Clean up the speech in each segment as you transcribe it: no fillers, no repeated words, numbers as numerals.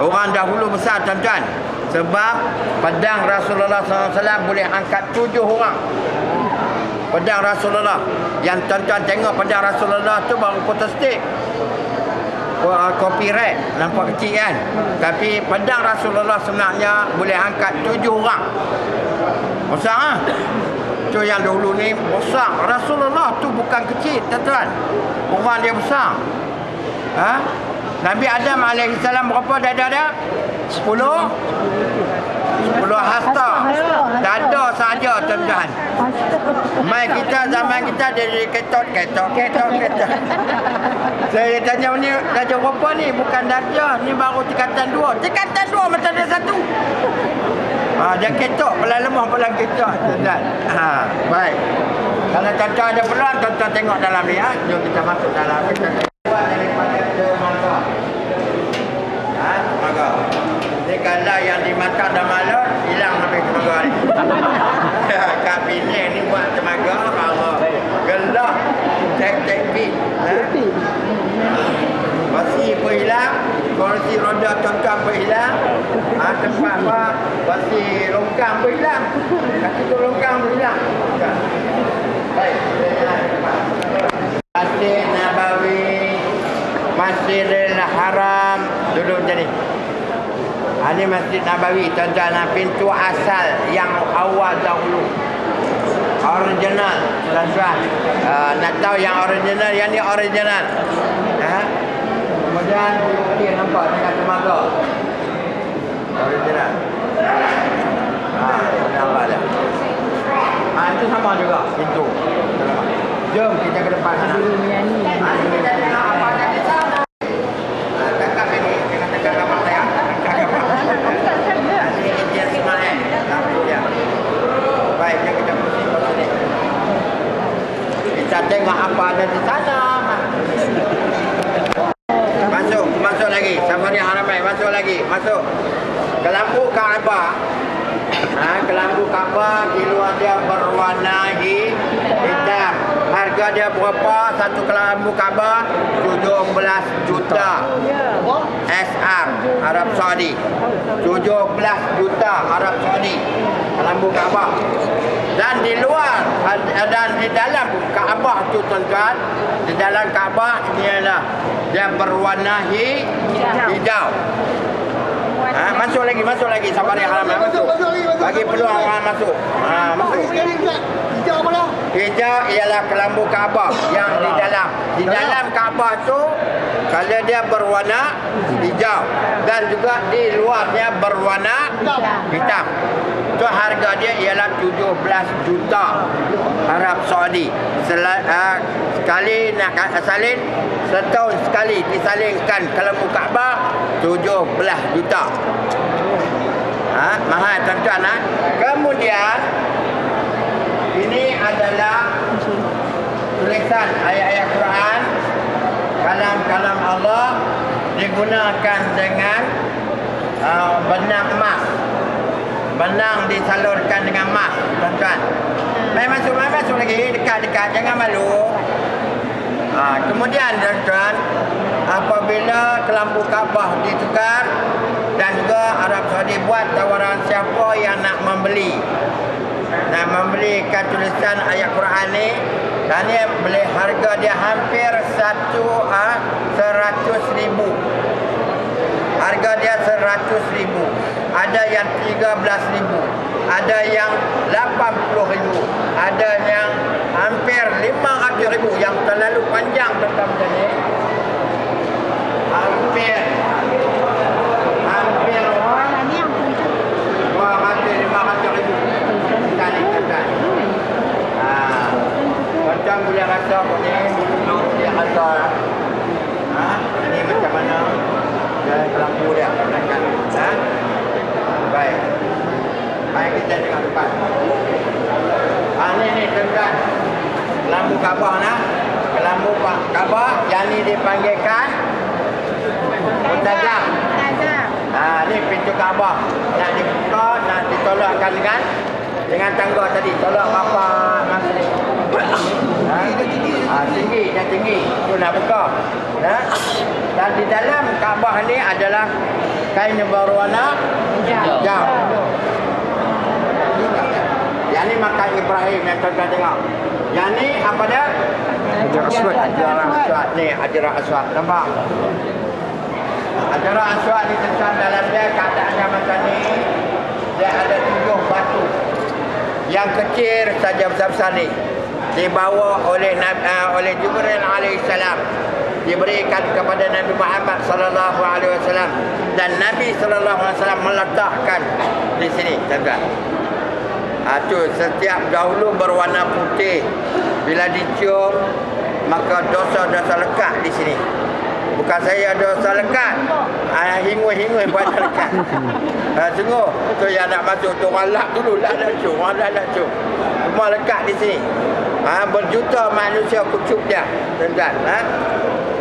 Orang dahulu besar tuan-tuan. Sebab pedang Rasulullah SAW boleh angkat 7 orang. Pedang Rasulullah. Yang tuan-tuan tengok pedang Rasulullah tu baru protestik. Copyright. Nampak kecil kan? Tapi pedang Rasulullah sebenarnya boleh angkat 7 orang. Besar lah. Tu yang dahulu ni besar. Rasulullah tu bukan kecil tuan-tuan. Orang dia besar. Ha? Nabi Adam AS berapa dada dia? 10 hasta. Dada saja tuan-tuan. Mai kita zaman kita dia ketot. Saya tanya ni dada berapa ni? Bukan dada, ni baru tingkatan 2. Tingkatan 2 macam ada 1. Dia ketok, pelan lemah pelan ketok tuan-tuan. Baik. Kalau tuan-tuan ada peluang, tuan-tuan tengok dalam ni ya. Jom kita masuk dalam. Kita buat daripada tenaga. Tenaga. Ni kalau yang dimakan dah malam, hilang habis tenaga ni. Kabinet ni buat tenaga, Allah. Gelah. Tek bit. Basi pun hilang. Kursi roda tuan-tuan pun hilang. Tempat apa? Basi longkang pun hilang. Kaki tu longkang pun hilang. Baik. Masjid Nabawi, Masjidil Haram. Duduk macam ni. Ini Masjid Nabawi tuan-tuan. Pintu asal yang awal dahulu. Original tuan-tuan. Nak tahu yang original, yang ni original. Kemudian dia nampak dengan temaga. Original. Nampak dah. Itu sama juga pintu. Jom kita ke depan sana. Kita tengok apa ada di sana. Kakak ini dengan kakak kamu saya. Ini dia Ismail. Baik, kita pusing ke sini. Kita tengok apa ada di sana. Masuk lagi. Safari Haramain, masuk lagi. Masuk. Kelambu Kaabah. Kelambu Kaabah di luar dia berwarna hitam. Harga dia berapa? Satu kelambu Kaabah 17 juta. SR Arab Saudi. 17 juta Arab Saudi. Kelambu Kaabah. Dan di luar dan di dalam Kaabah tu tuan-tuan, di dalam Kaabah ini adalah dia berwarna hijau. Masuk lagi Safari Haramain masuk. Bagi peluang orang masuk. Masuk. Hijau apa dah? Hijau ialah kelambu Kaabah yang di dalam. Di dalam Kaabah tu kalau dia berwarna hijau dan juga di luarnya berwarna hitam. Tu harga dia ialah 17 juta Arab Saudi. Sekali nak salin, setahun sekali disalinkan kelambu Kaabah 17 juta. Mahal tuan-tuan. Kemudian ini adalah tulisan ayat-ayat Quran, kalam-kalam Allah digunakan dengan benang emas. Benang disalurkan dengan emas, tuan-tuan. Mai masuk lagi, dekat-dekat, jangan malu. Kemudian tuan-tuan, apabila kelambu Kaabah ditukar dan juga Arab Saudi buat tawaran siapa yang nak membelikan tulisan ayat Quran ni, dan dia beli harga dia hampir 100,000. Harga dia 100,000. Ada yang 13,000. Ada yang 80,000. Ada yang hampir 500,000. Yang terlalu panjang tentang macam ni. Hampir 500,000. Macam boleh rasa apa ni? Dia rasa ini macam mana kelambu dia. Baik. Baik, kita tengok depan. Ni tuan-tuan. Kelambu Kaabah nah. Kelambu Kaabah yang ni dipanggilkan Muntazam. Ni pintu Kaabah. Nak dibuka, nak ditolakkan dengan tangga tadi. Tolak apa masa ni? Tinggi. Tu nak buka. Dan di dalam Kaabah ni adalah kainnya berwarna hijau. Yang ni makam Ibrahim yang tuan-tuan tengok. Yang ni apa dia? Hajar Aswad. Hajar Aswad ni, Hajar Aswad. Nampak? Hajar Aswad ni tuan dalam dia keadaannya macam ni. Dia ada 7 batu. Yang kecil saja besar-besar ni dibawa oleh Jibril alaihissalam, diberikan kepada Nabi Muhammad sallallahu alaihi wasallam, dan Nabi sallallahu alaihi wasallam meletakkan di sini, tuan-tuan. Tu setiap dahulu berwarna putih, bila dicium maka dosa-dosa lekat di sini. Bukan saya dosa lekat, hingus-hingus buat lekat. Sungguh tu yang nak masuk tu walak dulu lah nak cium, walak nak cium. Semua lekat di sini. Berjuta manusia kucup dia, tuan-tuan.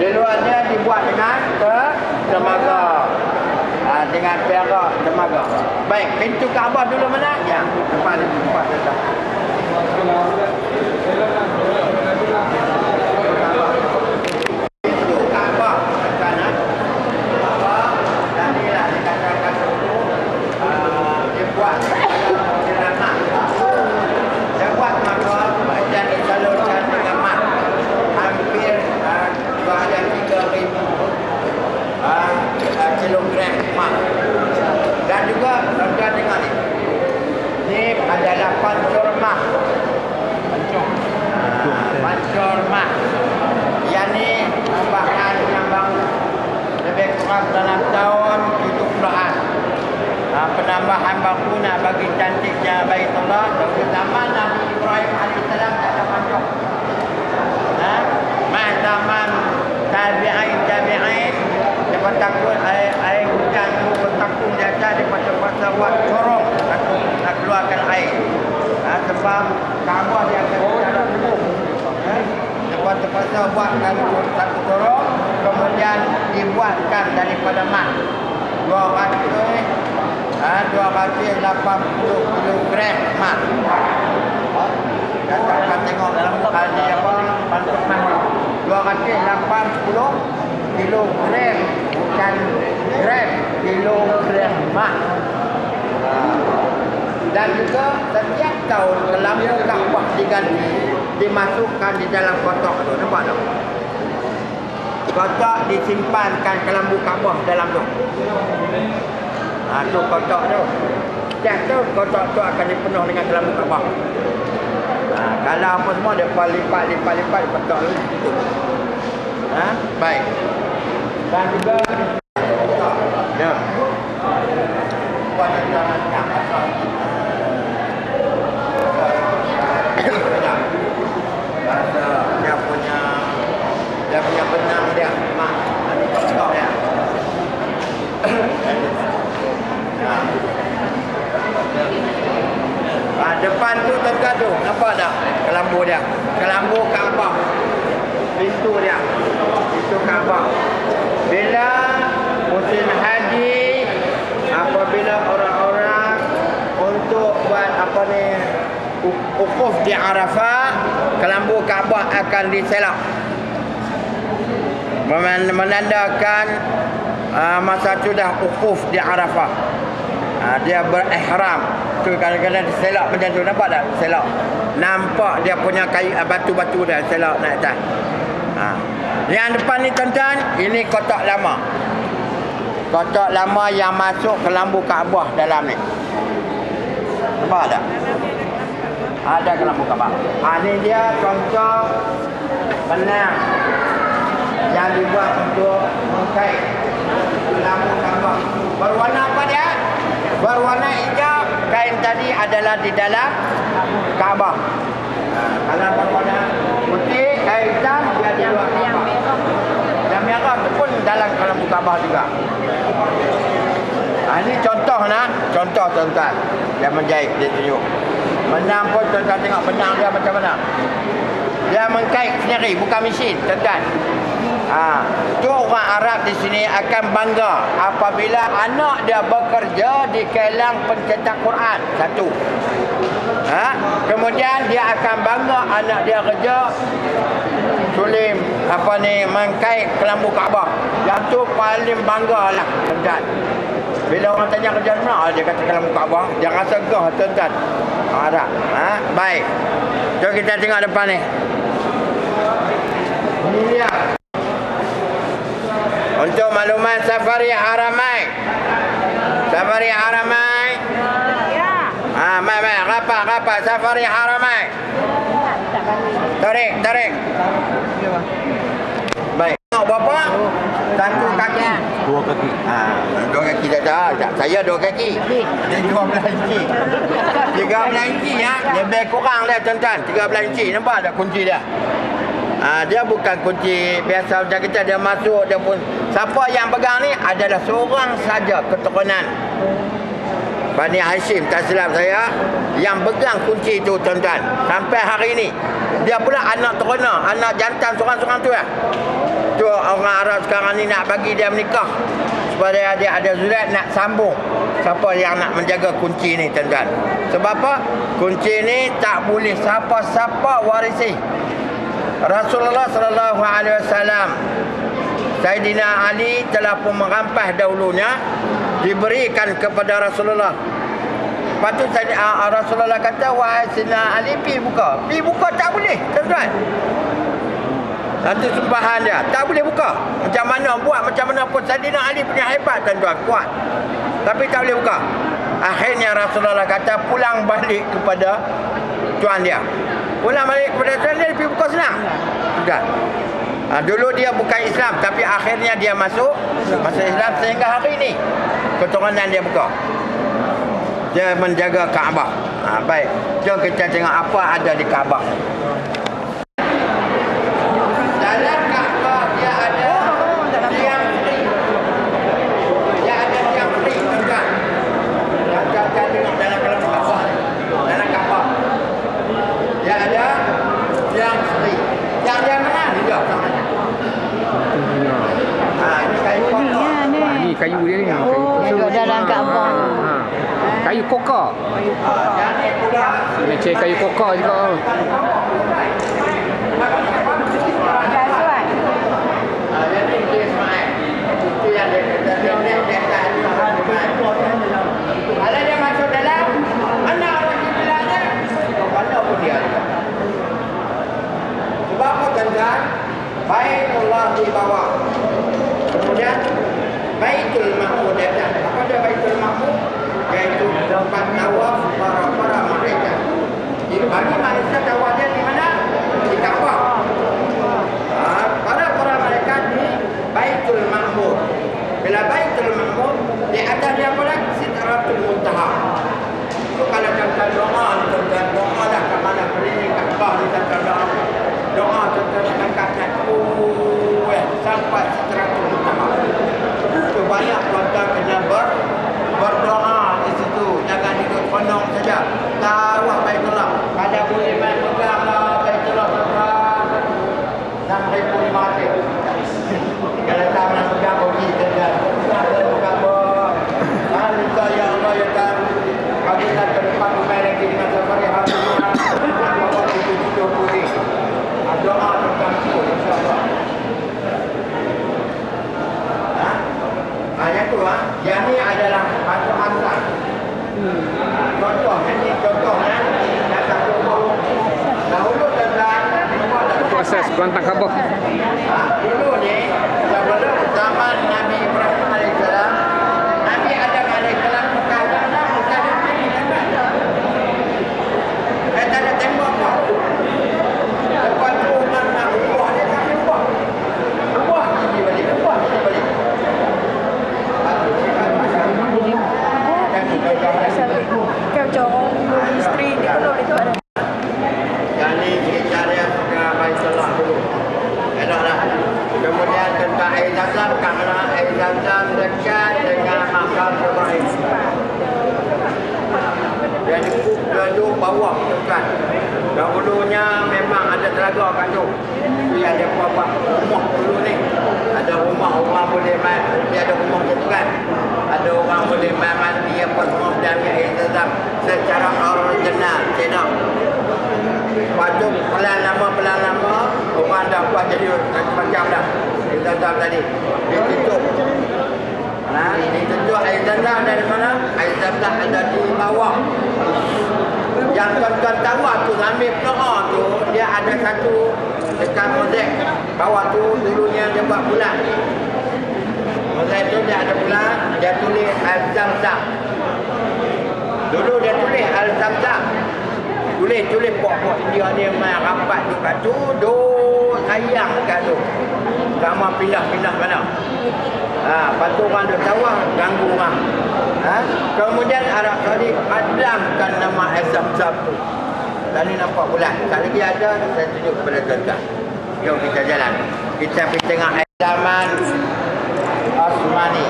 Di luar dia dibuat dengan temaga. Dengan perak temaga. Baik, pintu Kaabah dulu mana? Ya, depan tuan-tuan. Pintu Kaabah, tuan-tuan. Dan inilah dikatakan dulu dia buat ceramah. Dia buat maka dan disalurkan dengan mat hampir 3,000 kilogram mat. Dan juga tuan-tuan tengok ni. Ni adalah pancur mat. Pancur mat. Yang ni bahan yang baru. Lebih kurang dalam tahun 70-an. Penambahan bangunan bagi cantiknya Baitullah dari zaman Nabi Ibrahim alaihissalam ada pancur. Zaman tabi'in dia takut air hujan tu bertakung di atas, dia pasal buat corong nak keluarkan air. Sebab Kaabah dia akan ada penuh. Lepas terpaksa buatkan satu corong, kemudian dibuatkan daripada mat 280 kilogram mat. Dan akan tengok dalam kali apa pantuk mat 280 kilogram, bukan gram, kilogram mat. Dan juga setiap tahun kelambu Kaabah diganti, dimasukkan di dalam kotak tu. Nampak tak? Kotak disimpankan kelambu Kaabah dalam tu. Tu kotak tu. Setiap tu kotak tu akan dipenuh dengan kelambu Kaabah. Kalau apa semua dia lipat kotak tu. Baik. Dan juga ya. Buat jangan asal. Dia punya benang dia mak ada kotak dia. Depan tu tergaduh, nampak tak? Kelambu dia, kelambu Kaabah. Pintu dia, pintu Kaabah. Bila musim haji, apabila orang-orang untuk buat apa ni, wukuf di Arafah, kelambu Kaabah akan diselak, menandakan masa sudah wukuf di Arafah. Dia berihram. Tu kadang-kadang diselak macam tu, nampak tak? Selak. Nampak dia punya kayu batu-batu dah selak naik atas. Yang depan ni tuan-tuan, ini kotak lama. Kotak lama yang masuk ke lambu Kaabah dalam ni. Nampak tak? Ada ke lambu Kaabah. Ni dia contoh benang yang dibuat untuk mengkait lambu Kaabah. Berwarna apa dia? Berwarna hijau. Kain tadi adalah di dalam Kaabah. Kalau berwarna putih, kain hitam dia di luar Kaabah. Yang merah tu pun dalam lambu Kaabah juga. Ini contoh contoh tuan-tuan yang menjahit dia tunjuk. Benang pun tuan-tuan tengok benang dia macam mana. Dia mengkait sendiri, bukan mesin, tuan-tuan. Tu orang Arab di sini akan bangga apabila anak dia bekerja di kilang pencetak Quran. Satu. Kemudian dia akan bangga anak dia kerja sulim mengkait kelambu Kaabah. Yang tu paling bangga lah tuan-tuan. Bila orang tanya kerja mana, dia kata kalau muka abang, jangan segah tuan-tuan. Ada. Baik. Jom kita tengok depan ni. Ini dia. Untuk maklumat Safari Haramain. Safari Haramain. Ya. Mai rapat Safari Haramain. Tarik. Baik. Tengok berapa? Satu kaki. Dua kaki. Dua kaki tak. Saya dua kaki. Dia 12 inci. 13 inci ya. Lebih kurang dah tuan-tuan. 13 inci. Nampak tak kunci dia? Dia bukan kunci biasa macam kita. Dia masuk, dia pun. Siapa yang pegang ni adalah seorang saja keturunan Bani Hashim, tak silap saya, yang pegang kunci itu tuan-tuan. Sampai hari ini. Dia pula anak teruna, anak jantan seorang-seorang tu lah. Tu orang Arab sekarang ni nak bagi dia menikah. Supaya dia ada zurat nak sambung. Siapa yang nak menjaga kunci ni tuan-tuan. Sebab apa? Kunci ni tak boleh siapa-siapa warisi. Rasulullah sallallahu alaihi wasallam, Saidina Ali telah pun merampas dahulunya, diberikan kepada Rasulullah. Lepas tu Rasulullah kata, wahai Saidina Ali, pergi buka. Pergi buka tak boleh tuan-tuan. Nanti sumpahan dia, tak boleh buka. Macam mana buat, macam mana pun Saidina Ali punya hebat tuan-tuan, kuat. Tapi tak boleh buka. Akhirnya Rasulullah kata, pulang balik kepada tuan dia. Pulang balik kepada tuan dia, pergi buka senang. Sudah. Dulu dia bukan Islam, tapi akhirnya dia masuk Islam sehingga hari ini. Keturunan dia buka. Dia menjaga Kaabah. Baik. Jom kita tengok apa ada di Kaabah. Dalam Kaabah dia ada tiang free. Dia ada tiang free tuan-tuan. Kita tengok dalam Kaabah. Dalam Kaabah. Dia ada tiang free. Yang mana dia sama. Ini kayu kokoh. Ni kayu dia ni. Duduk dalam Kaabah. Kayu kokoh. Ini cek kayu kokoh juga. Kalau dia masuk dalam, anak orang bilangnya, mana pun dia. Sebab apa tuan-tuan? Baitullah di bawah. Kemudian Baitul Mahmud di atas. Apa dia Baitul Mahmud? Iaitu tempat tawaf para malaikat. Jadi bagi manusia tawaf dia di mana? Di Kaabah. Para malaikat di Baitul Mahmud. Bila Baitul Mahmud, di atas dia apa lagi? Sidratul Muntaha. Itu kalau tuan-tuan doa dah ke mana berdiri Kaabah ni tuan-tuan doa. Doa tuan-tuan angkat sampai Sidratul Muntaha. Itu banyak tuan-tuan kena berdoa di situ. Jangan hidup penuh saja. Tawaf Baitullah. Pada boleh main pegang Baitullah sampai 6,500. Kalau tak nak pegang pergi saja. Minta ya Allah ya Tuhan, kami nak ke depan rumah lagi dengan Safari Haramain. Apa itu boleh. Doa tentang itu insya-Allah. Yang tu yang ni adalah batu asal. Contohnya datang dahulu tentang Proses pelantang Kaabah. dulu ni sebelum zaman Nabi Ibrahim alaihissalam, Nabi Adam alaihissalam bukan ada tembok apa. Lepas tu nak buah dia tak buah. Buah ni balik. Kau corong isteri dia kalau itu ada. Jadi kita dia ke Baitullah dulu. Eloklah. Kemudian tentang air zam-zam, kerana air zam-zam dekat dengan makam Ibrahim. Dia duduk bawah tuan. Dahulunya memang ada telaga kat tu. Dia ada apa-apa rumah dulu ni. Ada rumah orang boleh main. Dia ada rumah tu kan. Ada orang boleh main mandi apa semua dan air zam-zam secara original. Tidak. Lepas tu pelan lama orang dah buat jadi macam dah. Air zam-zam tadi. Dia tutup di mana? Air Zam-Zam ada di bawah. Yang tuan-tuan tahu tu sambil berdoa tu, dia ada satu dekat mozaik bawah tu dulunya dia buat bulat. Mozaik tu dia ada bulat, dia tulis Al-Zam-Zam. Dulu dia tulis Al-Zam-Zam. Tulis pokok India ni main rapat tu kat tu, sayang kat tu. Sama pindah-pindah mana. Lepas tu orang duk tawah, ganggu orang. Kemudian Arab Saudi padamkan nama Zam-Zam tu. Tadi nampak bulan. Tak lagi ada, saya tunjuk kepada tuan-tuan. Jom kita jalan. Kita pergi tengok zaman Osmani.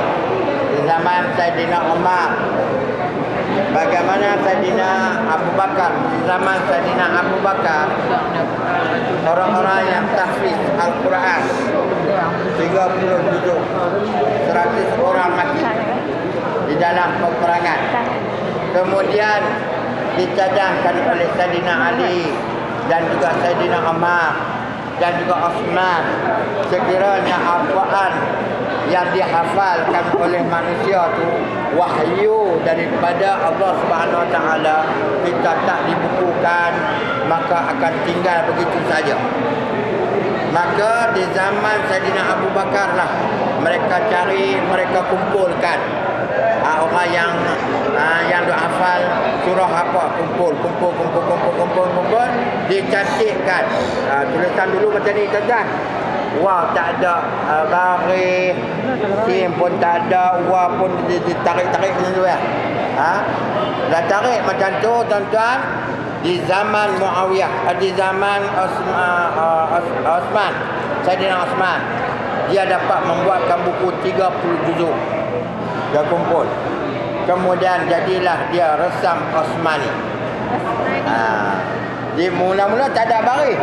Zaman Saidina Umar. Bagaimana Saidina Abu Bakar. Zaman Saidina Abu Bakar, orang-orang yang tahfiz Al-Quran 37, 100 orang mati di dalam peperangan. Kemudian dicadangkan oleh Saidina Ali dan juga Saidina Umar dan juga Osman. Sekiranya Al-Quran yang dihafalkan oleh manusia tu wahyu daripada Allah Subhanahu Wa Taala, kita tak dibukukan, maka akan tinggal begitu saja. Maka di zaman Saidina Abu Bakar lah mereka cari, mereka kumpulkan orang yang duk hafal surah apa, kumpul, dicantikkan. Tulisan dulu macam ni tuan-tuan. Wah, tak ada baris, sim pun tak ada, wah pun ditarik-tarik macam tu ya. Dah tarik macam tu tuan-tuan. Di zaman Muawiyah, di zaman Osman, Saidina Osman, dia dapat membuatkan buku 30 juzuk. Dia kumpul. Kemudian jadilah dia resam Osmani. Di mula-mula tak ada baris.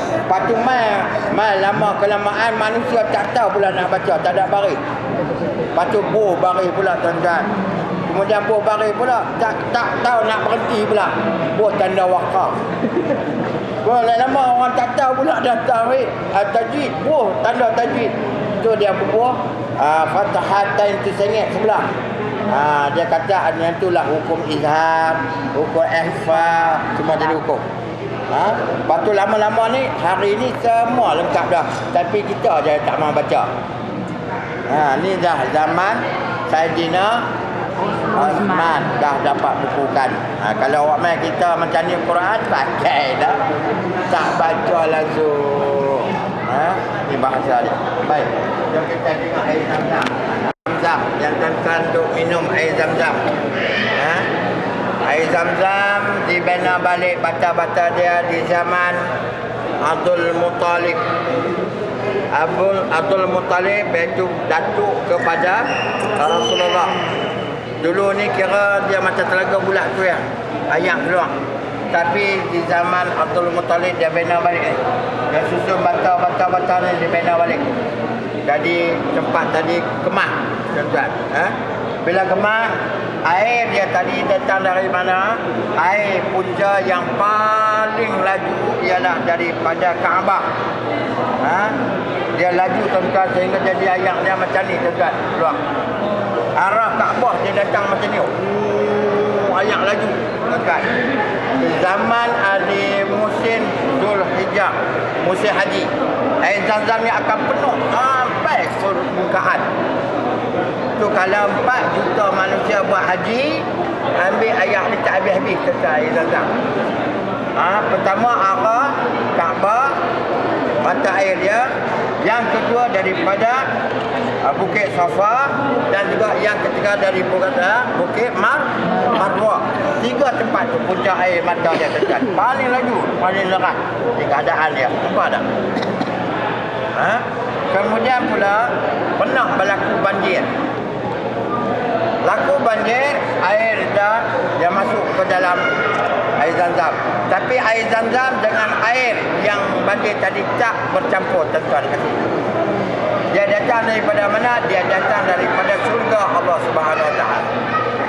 Lepas tu mai lama kelamaan manusia tak tahu pula nak baca, tak ada baris. Lepas tu baris pula tuan-tuan. Kemudian baris pula tak tahu nak berhenti pula. Tanda wakaf. Lama orang tak tahu pula dah tarik tajwid. Tanda tajwid. Tu dia bubuh Fathahatain tu sengit sebelah. Dia kata yang itulah hukum izhar, hukum ihfa, semua jadi hukum. Lepas tu lama-lama ni, hari ni semua lengkap dah. Tapi kita je tak mahu baca. Ni dah zaman Saidina Osman dah dapat bukukan. Kalau awak main kita macam ni Quran, pakai dah. Tak baca langsung. Ni bahasa dia. Baik. Jom kita tengok air Zam-Zam. Zam-Zam yang tuan-tuan duk minum air Zam-Zam. Air Zam-Zam dibina balik bata-bata dia di zaman Abdul Muttalib. Abdul Muttalib iaitu datuk kepada Rasulullah. Dulu ni kira dia macam telaga bulat tu ya, ayak keluar. Tapi di zaman Abdul Muttalib dia bina balik. Dia susun bata-bata ni dia bina balik. Jadi tempat tadi kemah tuan-tuan. Bila kemah, air dia tadi datang dari mana? Air punca yang paling laju ialah daripada Kaabah. Dia laju tuan-tuan sehingga jadi air dia macam ni tuan-tuan, keluar. Arah Kaabah dia datang macam ni. Air laju tuan-tuan. Zaman ada musim Zulhijjah, musim haji, air Zam-Zam ni akan penuh sampai permukaan. Tu kalau 4 juta manusia buat haji, ambil air ni tak habis-habis tuan-tuan air Zam-Zam. Pertama arah Kaabah, mata air dia. Yang kedua daripada Bukit Safa, dan juga yang ketiga dari Bukit Marwah. 3 tempat tu puncak air mata dia tuan-tuan. Paling laju, paling leras di keadaan dia. Nampak tak? Kemudian pula pernah berlaku banjir. Laku banjir, air dia masuk ke dalam air Zam-Zam. Tapi air Zam-Zam dengan air yang banjir tadi tak bercampur tuan-tuan kasih. Dia datang daripada mana? Dia datang daripada surga Allah Subhanahu Wa Taala.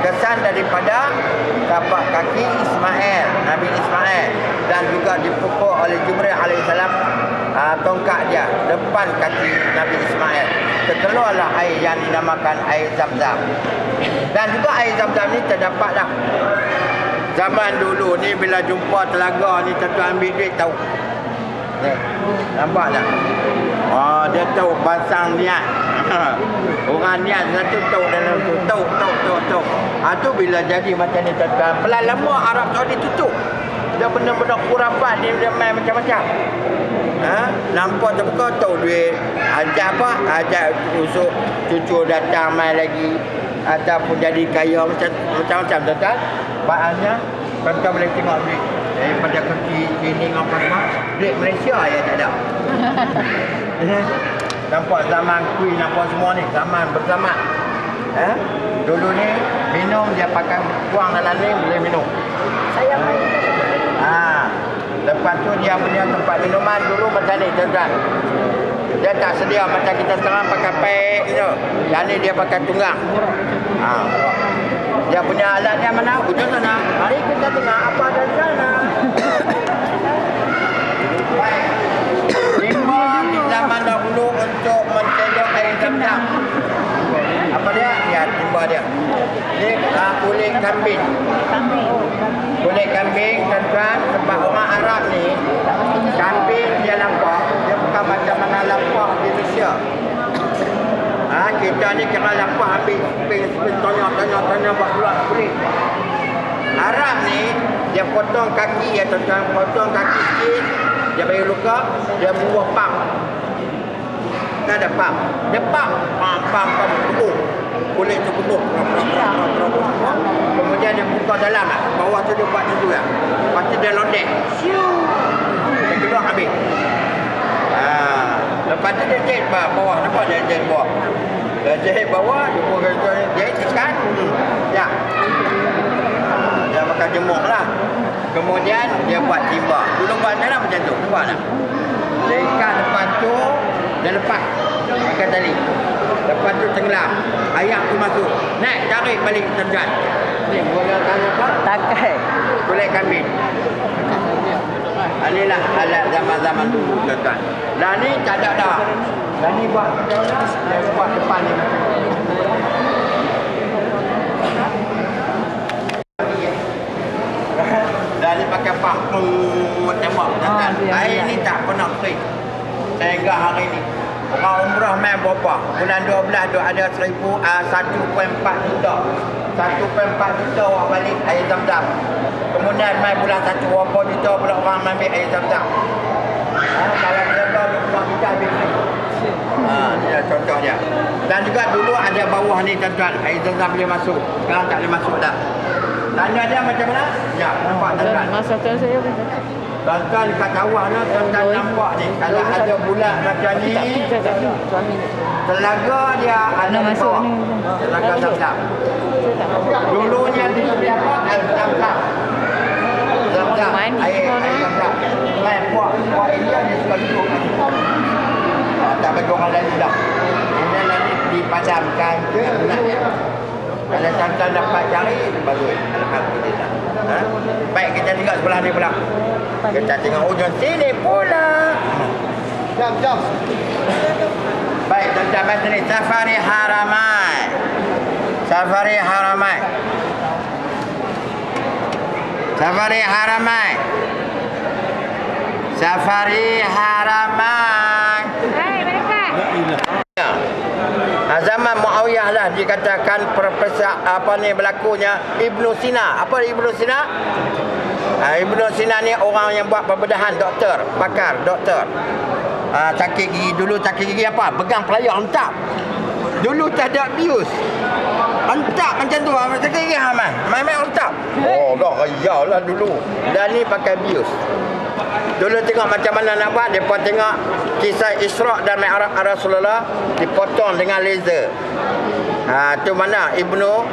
Kesan daripada tapak kaki Ismail, Nabi Ismail, dan juga dipukul oleh Jibril alaihissalam tongkat dia depan kaki Nabi Ismail. Keluarlah air yang dinamakan air Zam-Zam. Dan juga air zam-zam ni terdapat dah. Zaman dulu ni bila jumpa telaga ni tuan ambil duit tahu. Ni, nampak tak? Oh, dia tahu pasang niat. Orang niat satu tahu dalam tu. Tahu. Tu bila jadi macam ni tuan. Pelan lama Arab Saudi tutup. Dia benar-benar kurafat dia main macam-macam. Nampak terbuka tahu duit. Ajak apa? Ajak usuk cucu datang main lagi. Ataupun jadi kaya macam-macam tuan. Bahannya tuan boleh tengok duit daripada kaki sini apa semua. Duit Malaysia ya tak ada. Nampak zaman Queen apa semua ni, zaman bersama. Dulu ni minum dia pakai buang dalam ni boleh minum. Saya main. Lepas tu dia punya tempat minuman dulu macam ni tuan. Dia tak sedia macam kita sekarang pakai pek gitu. Yang ni dia pakai tunggang. Dia punya alat dia mana? Ujung sana. Mari kita tengok apa ada di sana. Baik. Timba di zaman dahulu untuk mencedok air zam-zam. Apa dia? Ya, timba dia. Ini kulit kambing. Kulit kambing tuan-tuan, sebab orang Arab ni kambing dia lampak, dia bukan macam mana lampak di Malaysia. Kita ni kena lampak ambil spin tanya buat keluar kulit. Arab ni dia potong kaki ya tuan-tuan, potong kaki sikit, dia bagi luka, dia buah pam. Tak ada pam. Dia pam kebuk. Kulit tu kebuk. Kemudian dia buka dalam lah. Bawah tu dia buat tu lah. Lepas tu dia londek. Dia keluar habis. Lepas tu dia jahit bawah. Nampak dia jahit bawah. Dia jahit bawah. Dia jahit tekan. Ya. Dia makan jemuk lah. Kemudian dia buat timba. Dulu buat dalam macam tu. Nampak tak? Dia ikat depan tu. Dia lepas. Pakai tali. Lepas tu tenggelam. Ayak tu masuk. Naik tarik balik tuan-tuan. Ni menggunakan apa? Takai. Kulit kambing. Inilah alat zaman-zaman dulu tuan-tuan. Dah ni tak ada dah. Dah ni buat macam mana? Dia buat depan ni. Dah ni pakai pump. Tembak tuan-tuan. Air ni tak pernah kering. Sehingga hari ni. Orang umrah main berapa? Bulan 12 tu ada 1.4 juta. 1.4 juta orang balik air zam-zam. Kemudian main bulan 1 berapa juta pula orang ambil air zam-zam. Kalau dia ada 20 juta habis. Ni contoh dia. Dan juga dulu ada bawah ni tuan-tuan. Air zam-zam boleh masuk. Sekarang tak boleh masuk dah. Tanda dia macam mana? Ya, nampak tuan-tuan. Masa tu saya Tuan-tuan kat bawah ni tuan-tuan nampak ni. Kalau ada bulat macam ni, telaga dia ada masuk bawah. ni. Telaga zam-zam. Dulunya di apa? Zam-zam. Zam-zam. Air zam-zam. Main puak India dia suka duduk. Tak bagi orang lain dah. Kemudian nanti dipadamkan ke bulat. Kalau tuan-tuan dapat cari, bagus. Alhamdulillah. Baik, kita tengok sebelah ni pula. Kita tengok ujung sini pula. Jom. Baik, tuan-tuan baca ni. Safari Haramai. Safari Haramai. Safari Haramai. Safari Haramai. Hai, mereka. Zaman Muawiyah lah dikatakan profesor apa ni berlakunya Ibnu Sina. Apa Ibnu Sina? Ibnu Sina ni orang yang buat pembedahan, doktor, pakar, doktor. Sakit gigi dulu, sakit gigi apa? Pegang pelayar hentak. Dulu tak ada bius. Hentak macam tu, sakit gigi main hentak. Oh, dah rayalah dulu. Dan ni pakai bius. Dulu tengok macam mana nak buat, mereka tengok kisah Isra' dan Mi'raj Rasulullah dipotong dengan laser. Tu mana Ibnu